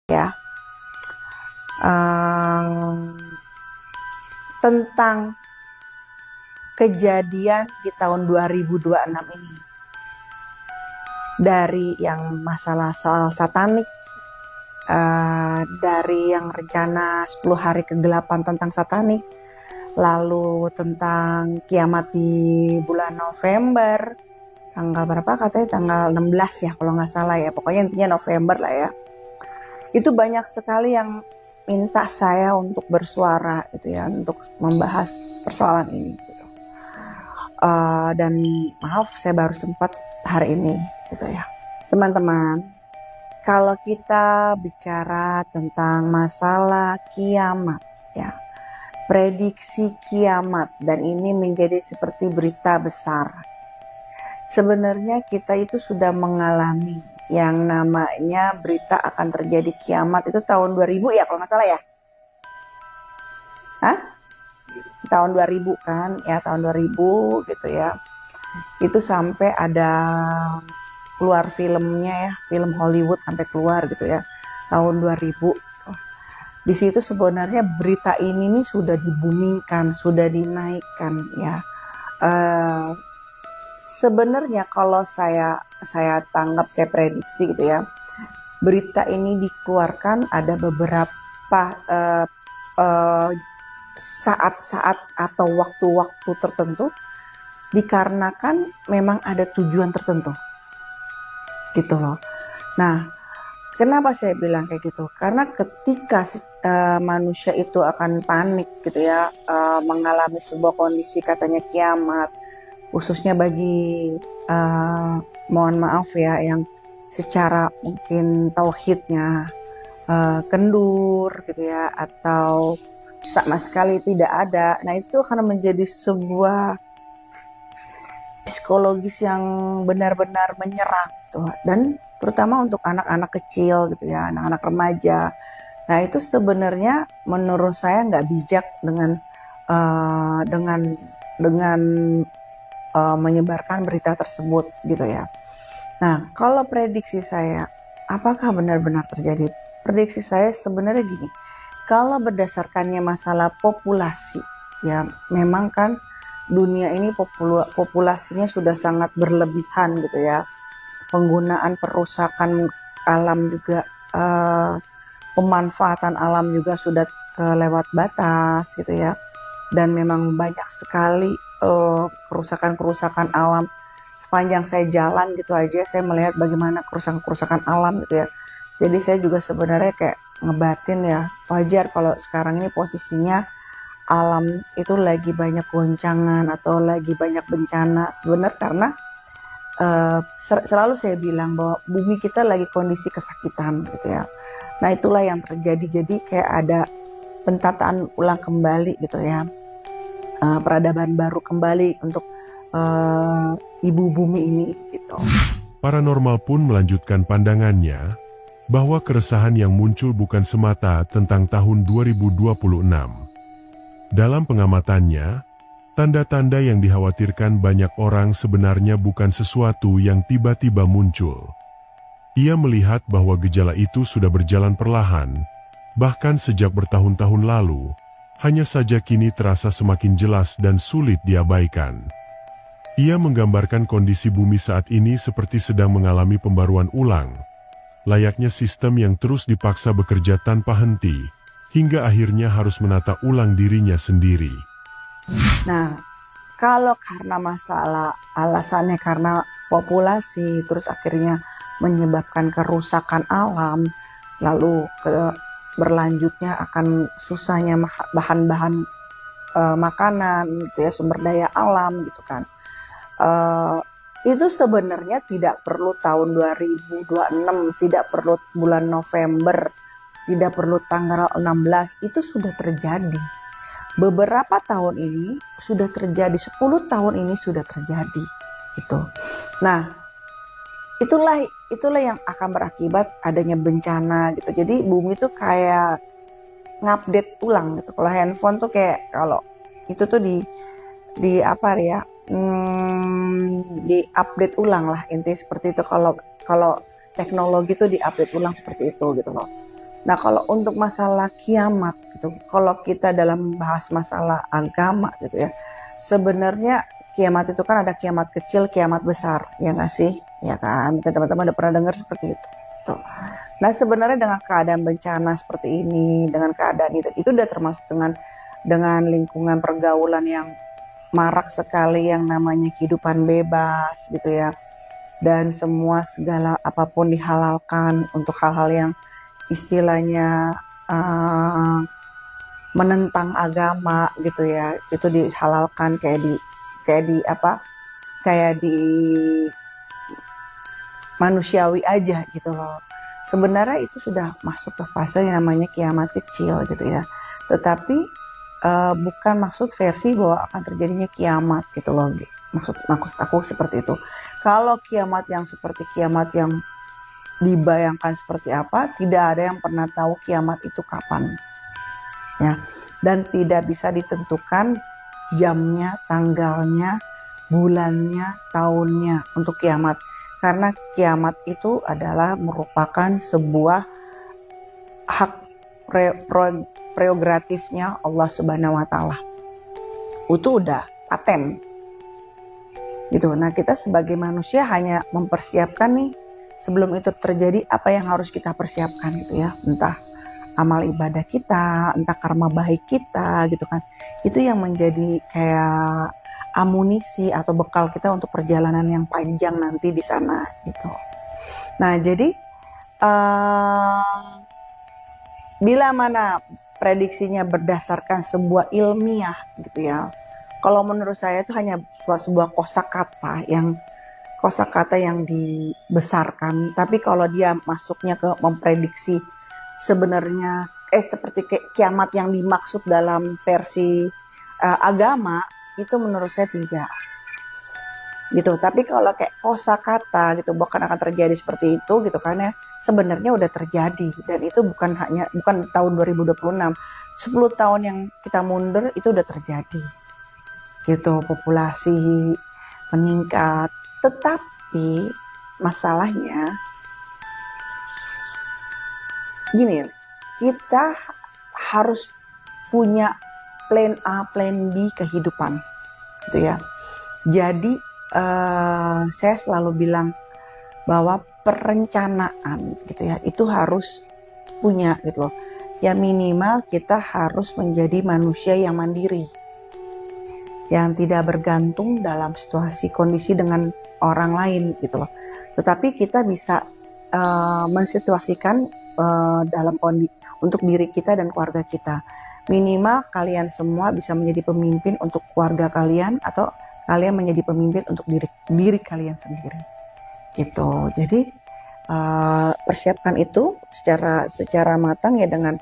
ya, um, tentang kejadian di tahun 2026 ini. Dari yang masalah soal satanik, dari yang rencana 10 hari kegelapan tentang satanik, lalu tentang kiamat di bulan November, tanggal berapa katanya, tanggal 16 ya kalau nggak salah ya, pokoknya intinya November lah ya. Itu banyak sekali yang minta saya untuk bersuara gitu ya, untuk membahas persoalan ini gitu. Dan maaf saya baru sempat hari ini gitu ya. Teman-teman, kalau kita bicara tentang masalah kiamat ya, prediksi kiamat, dan ini menjadi seperti berita besar. Sebenarnya kita itu sudah mengalami yang namanya berita akan terjadi kiamat itu tahun 2000 ya kalau nggak salah ya. Hah? Tahun 2000 kan, ya tahun 2000 gitu ya. Itu sampai ada keluar filmnya ya, film Hollywood sampai keluar gitu ya, tahun 2000. Di situ sebenarnya berita ini nih sudah dibumingkan, sudah dinaikkan ya. Sebenarnya kalau saya tanggap, saya prediksi gitu ya, berita ini dikeluarkan ada beberapa saat-saat atau waktu-waktu tertentu, dikarenakan memang ada tujuan tertentu gitu loh. Nah, kenapa saya bilang kayak gitu? Karena ketika manusia itu akan panik gitu ya, mengalami sebuah kondisi katanya kiamat, khususnya bagi mohon maaf ya yang secara mungkin tauhidnya kendur gitu ya, atau sama sekali tidak ada. Nah, itu akan menjadi sebuah psikologis yang benar-benar menyerang gitu. Dan terutama untuk anak-anak kecil gitu ya, anak-anak remaja. Nah, itu sebenarnya menurut saya nggak bijak dengan menyebarkan berita tersebut gitu ya. Nah, kalau prediksi saya, apakah benar-benar terjadi? Prediksi saya sebenarnya gini, kalau berdasarkannya masalah populasi, ya memang kan dunia ini populasinya sudah sangat berlebihan gitu ya. Penggunaan perusakan alam juga, pemanfaatan alam juga sudah kelewat batas gitu ya. Dan memang banyak sekali kerusakan-kerusakan alam. Sepanjang saya jalan gitu aja, saya melihat bagaimana kerusakan-kerusakan alam gitu ya. Jadi saya juga sebenarnya kayak ngebatin ya, wajar kalau sekarang ini posisinya alam itu lagi banyak goncangan atau lagi banyak bencana. Sebenarnya karena selalu saya bilang bahwa bumi kita lagi kondisi kesakitan gitu ya. Nah, itulah yang terjadi. Jadi kayak ada pentataan ulang kembali gitu ya, peradaban baru kembali untuk ibu bumi ini gitu. Paranormal pun melanjutkan pandangannya bahwa keresahan yang muncul bukan semata tentang tahun 2026. Dalam pengamatannya, tanda-tanda yang dikhawatirkan banyak orang sebenarnya bukan sesuatu yang tiba-tiba muncul. Ia melihat bahwa gejala itu sudah berjalan perlahan, bahkan sejak bertahun-tahun lalu, hanya saja kini terasa semakin jelas dan sulit diabaikan. Ia menggambarkan kondisi bumi saat ini seperti sedang mengalami pembaruan ulang, layaknya sistem yang terus dipaksa bekerja tanpa henti, hingga akhirnya harus menata ulang dirinya sendiri. Nah, kalau karena masalah alasannya karena populasi, terus akhirnya menyebabkan kerusakan alam, lalu berlanjutnya akan susahnya bahan-bahan makanan gitu ya, sumber daya alam gitu kan. Itu sebenarnya tidak perlu tahun 2026, tidak perlu bulan November, tidak perlu tanggal 16, itu sudah terjadi. Beberapa tahun ini sudah terjadi, 10 tahun ini sudah terjadi gitu. Nah, itulah yang akan berakibat adanya bencana gitu. Jadi bumi itu kayak ngupdate ulang gitu. Kalau handphone tuh kayak, kalau itu tuh di apa ya, di update ulang lah, intinya seperti itu. Kalau teknologi tuh di update ulang seperti itu gitu loh. Nah, kalau untuk masalah kiamat gitu, kalau kita dalam bahas masalah agama gitu ya, sebenarnya kiamat itu kan ada kiamat kecil, kiamat besar, ya nggak sih? Ya kan? Mungkin teman-teman udah pernah dengar seperti itu. Tuh. Nah, sebenarnya dengan keadaan bencana seperti ini, dengan keadaan itu udah termasuk dengan lingkungan pergaulan yang marak sekali yang namanya kehidupan bebas gitu ya. Dan semua segala apapun dihalalkan untuk hal-hal yang istilahnya uh, menentang agama gitu ya, itu dihalalkan kayak di manusiawi aja gitu loh. Sebenarnya itu sudah masuk ke fase yang namanya kiamat kecil gitu ya, tetapi bukan maksud versi bahwa akan terjadinya kiamat gitu loh. Maksud aku seperti itu. Kalau kiamat yang seperti kiamat yang dibayangkan seperti apa, tidak ada yang pernah tahu kiamat itu kapan ya, dan tidak bisa ditentukan jamnya, tanggalnya, bulannya, tahunnya untuk kiamat, karena kiamat itu adalah merupakan sebuah hak prerogatifnya Allah Subhanahu wa Ta'ala. Itu udah paten gitu. Nah, kita sebagai manusia hanya mempersiapkan nih sebelum itu terjadi apa yang harus kita persiapkan gitu ya, entah amal ibadah kita, entah karma baik kita gitu kan. Itu yang menjadi kayak amunisi atau bekal kita untuk perjalanan yang panjang nanti di sana gitu. Nah, jadi bila mana prediksinya berdasarkan sebuah ilmiah gitu ya. Kalau menurut saya itu hanya sebuah kosakata yang dibesarkan, tapi kalau dia masuknya ke memprediksi sebenarnya seperti kiamat yang dimaksud dalam versi agama, itu menurut saya tidak gitu. Tapi kalau kayak kosakata gitu, bahkan akan terjadi seperti itu gitu kan ya, sebenarnya udah terjadi, dan itu bukan tahun 2026, 10 tahun yang kita mundur itu udah terjadi gitu. Populasi meningkat, tetapi masalahnya gini, kita harus punya plan A, plan B kehidupan gitu ya. Jadi saya selalu bilang bahwa perencanaan gitu ya, itu harus punya gitu loh. Ya minimal kita harus menjadi manusia yang mandiri, yang tidak bergantung dalam situasi kondisi dengan orang lain gitu loh. Tetapi kita bisa mensituasikan dalam kondisi untuk diri kita dan keluarga kita. Minimal kalian semua bisa menjadi pemimpin untuk keluarga kalian, atau kalian menjadi pemimpin untuk diri kalian sendiri gitu. Jadi persiapkan itu secara matang ya, dengan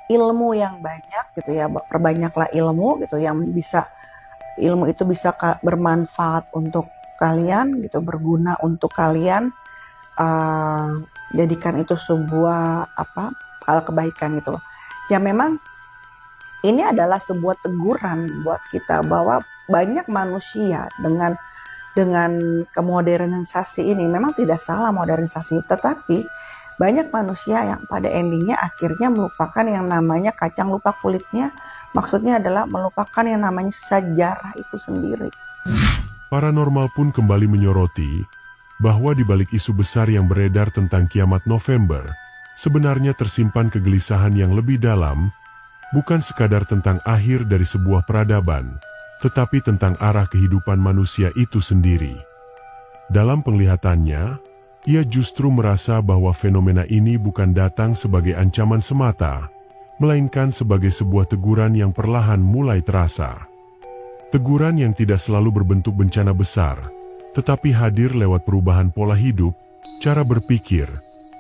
ilmu yang banyak gitu ya. Perbanyaklah ilmu gitu, ilmu itu bisa bermanfaat untuk kalian gitu, berguna untuk kalian. Jadikan itu sebuah hal kebaikan gitu loh. Ya memang ini adalah sebuah teguran buat kita bahwa banyak manusia dengan kemodernisasi ini, memang tidak salah modernisasi, tetapi banyak manusia yang pada endingnya akhirnya melupakan yang namanya kacang lupa kulitnya. Maksudnya adalah melupakan yang namanya sejarah itu sendiri. Paranormal pun kembali menyoroti bahwa di balik isu besar yang beredar tentang kiamat November, sebenarnya tersimpan kegelisahan yang lebih dalam, bukan sekadar tentang akhir dari sebuah peradaban, tetapi tentang arah kehidupan manusia itu sendiri. Dalam penglihatannya, ia justru merasa bahwa fenomena ini bukan datang sebagai ancaman semata, melainkan sebagai sebuah teguran yang perlahan mulai terasa. Teguran yang tidak selalu berbentuk bencana besar, tetapi hadir lewat perubahan pola hidup, cara berpikir,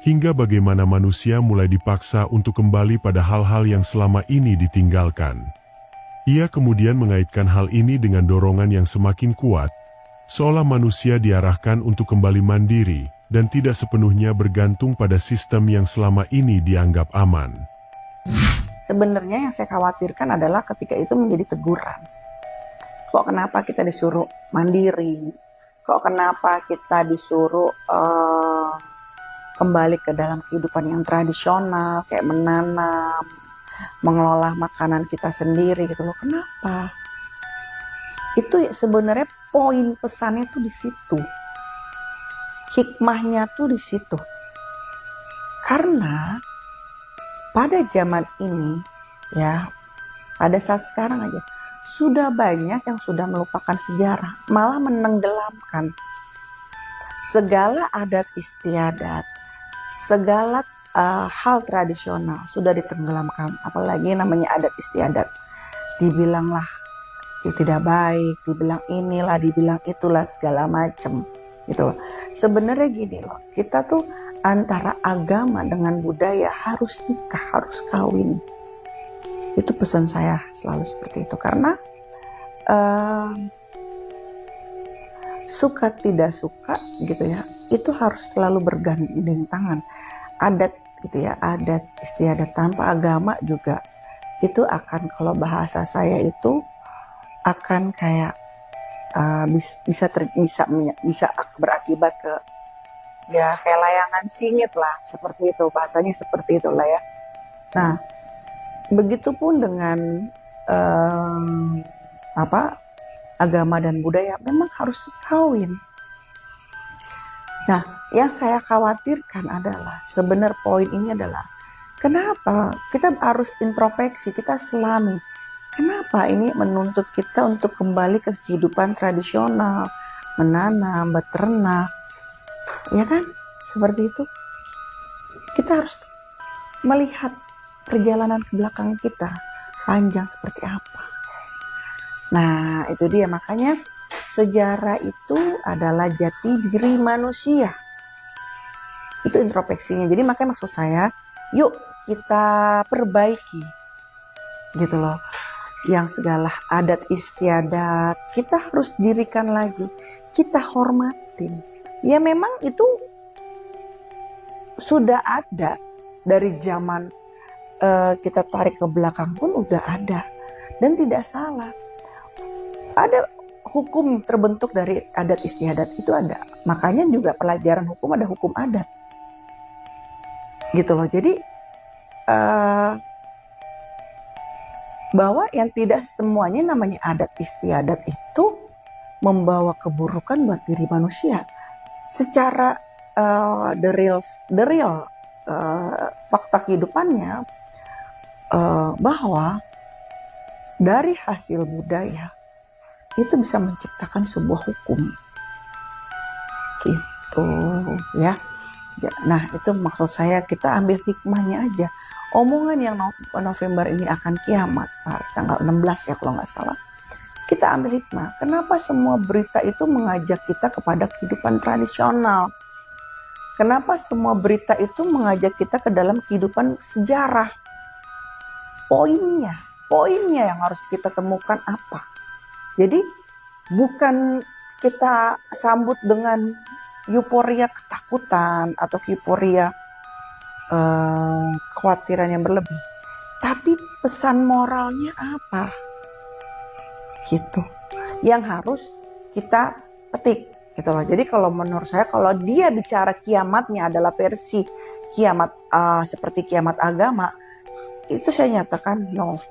hingga bagaimana manusia mulai dipaksa untuk kembali pada hal-hal yang selama ini ditinggalkan. Ia kemudian mengaitkan hal ini dengan dorongan yang semakin kuat, seolah manusia diarahkan untuk kembali mandiri dan tidak sepenuhnya bergantung pada sistem yang selama ini dianggap aman. Sebenarnya yang saya khawatirkan adalah ketika itu menjadi teguran. Kok kenapa kita disuruh mandiri? Kok kenapa kita disuruh kembali ke dalam kehidupan yang tradisional, kayak menanam, mengelola makanan kita sendiri gitu loh. Kenapa? Itu sebenarnya poin pesannya tuh di situ. Hikmahnya tuh di situ. Karena pada zaman ini ya, pada saat sekarang aja sudah banyak yang sudah melupakan sejarah, malah menenggelamkan segala adat istiadat, segala hal tradisional sudah ditenggelamkan. Apalagi namanya adat istiadat, dibilanglah itu tidak baik, dibilang inilah, dibilang itulah, segala macam gitu loh. Sebenarnya gini loh, kita tuh antara agama dengan budaya harus nikah, harus kawin. Itu pesan saya selalu seperti itu, karena suka tidak suka gitu ya, itu harus selalu bergandeng tangan. Adat gitu ya, adat istiadat tanpa agama juga itu akan, kalau bahasa saya itu akan kayak bisa berakibat ke ya kayak layangan singit lah, seperti itu, bahasanya seperti itulah ya. Nah, begitupun dengan agama dan budaya memang harus kawin. Nah, yang saya khawatirkan adalah sebenarnya poin ini adalah kenapa kita harus introspeksi, kita selami. Kenapa ini menuntut kita untuk kembali ke kehidupan tradisional, menanam, beternak, ya kan? Seperti itu. Kita harus melihat perjalanan ke belakang kita panjang seperti apa. Nah, itu dia, makanya sejarah itu adalah jati diri manusia. Itu introspeksinya. Jadi makanya maksud saya, yuk kita perbaiki gitu loh. Yang segala adat istiadat kita harus dirikan lagi, kita hormatin. Ya memang itu sudah ada dari zaman kita tarik ke belakang pun udah ada, dan tidak salah. Ada hukum terbentuk dari adat istiadat, itu ada. Makanya juga pelajaran hukum ada hukum adat. Gitu loh. Jadi bahwa yang tidak semuanya namanya adat istiadat itu membawa keburukan buat diri manusia. Secara the real fakta kehidupannya bahwa dari hasil budaya itu bisa menciptakan sebuah hukum gitu ya. Nah, itu maksud saya, kita ambil hikmahnya aja. Omongan yang November ini akan kiamat tanggal 16 ya kalau nggak salah, kita ambil hikmah. Kenapa semua berita itu mengajak kita kepada kehidupan tradisional? Kenapa semua berita itu mengajak kita ke dalam kehidupan sejarah? Poinnya yang harus kita temukan apa? Jadi bukan kita sambut dengan euforia ketakutan atau euforia kekhawatiran yang berlebih, tapi pesan moralnya apa? Gitu, yang harus kita petik gitu loh. Jadi kalau menurut saya, kalau dia bicara kiamatnya adalah versi kiamat seperti kiamat agama, itu saya nyatakan no.